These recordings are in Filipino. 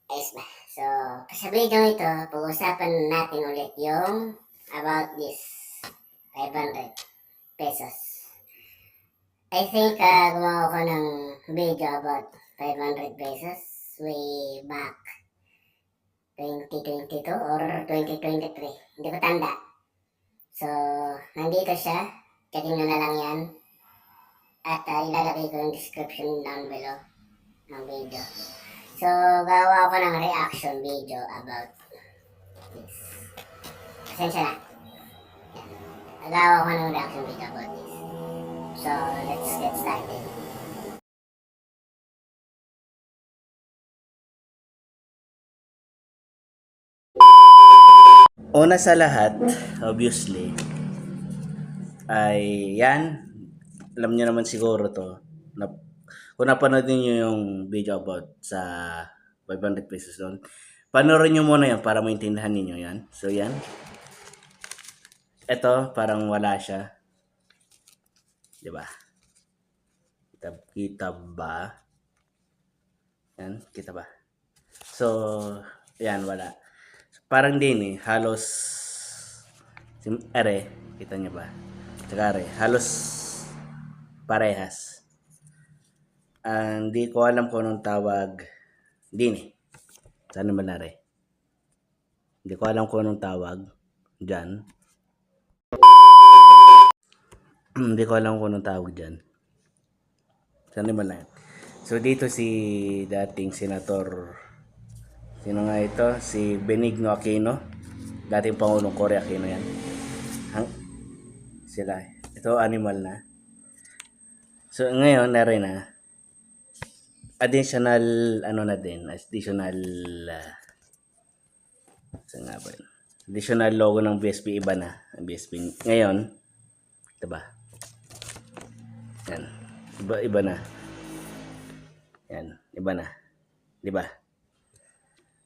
Ayos ba? So, sa video ito, pag-usapan natin ulit yung about this 500 pesos. I think gumawa ko ng video about 500 pesos way back 2022 or 2023. Hindi ko tanda. So, nandito siya. Checkin nyo na lang yan. At ilalagay ko yung description down below ng video. So, gawa ko ng reaction video about this. Pasensya na. Gawa ko ng reaction video about this. So, let's get started. Una sa lahat, obviously, ay yan. Alam niyo naman siguro to. Kung napanood niyo yung video about sa 500 pesos doon, panoorin niyo muna yan para maintindihan niyo yan. So yan. Ito, parang wala siya. Diba? Kita ba? Yan, kita ba? So, yan, wala. Parang din halos kita niyo ba? Tsaka halos parehas. Hindi ko alam kung anong tawag din Sana malare. Hindi ko alam kung anong tawag dyan. Hindi ko alam kung anong tawag dyan. Sana malare. So dito si dating senator, sino nga ito? Si Benigno Aquino. Dating Pangulong Cory Aquino yan. Sila. Ito animal na. So ngayon na rin additional additional logo ng BSP iba na. Ang BSP ngayon, 'di ba? Yan. Iba na. Yan, iba na. 'Di ba?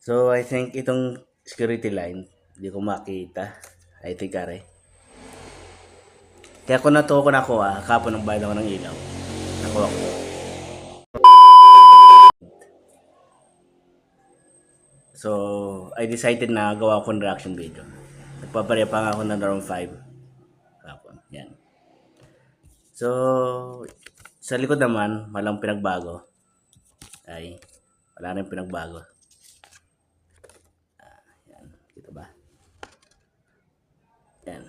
So I think itong security line, hindi ko makita. I think Kaya kung natuko na ako kapon ng bayad ako ng ilaw. Nakuha ko. So, I decided na gawa ko ng reaction video. Nagpapareha pa nga ako ng round 5. Kapon, yan. So, sa likod naman, walang pinagbago. Wala rin pinagbago. Yan, kita ba? Yan.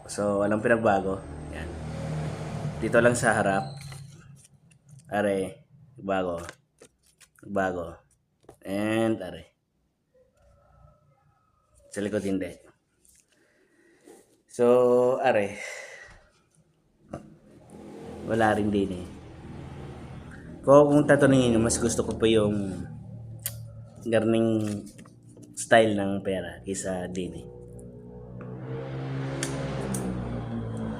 So, walang pinagbago. Yan. Dito lang sa harap. Bago. And sa likod hindi. So, wala rin din Kung tatanungin nyo, mas gusto ko pa yung garning style ng pera kaysa din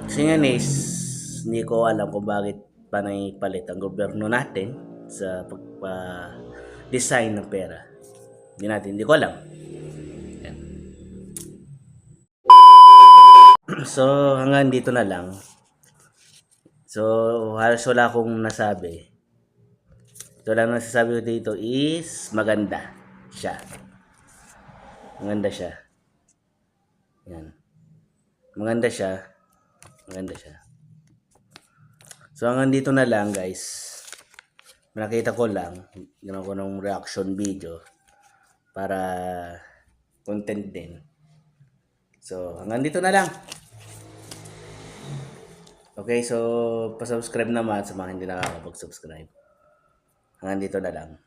Kasi nga hindi ko alam kung bakit panay palit ang gobyerno natin sa pagpa-design ng pera. Hindi ko alam. Yan. So, hanggang dito na lang. So, halos wala akong nasabi. So, lang nasasabi ko dito is maganda siya. Maganda siya. Yan. Maganda siya. So, hanggang dito na lang, guys. Nakita ko lang, ginawa ko ng reaction video para content din. So, hanggang dito na lang. Okay, so, pa-subscribe naman sa mga hindi nakakapag-subscribe. Hanggang dito na lang.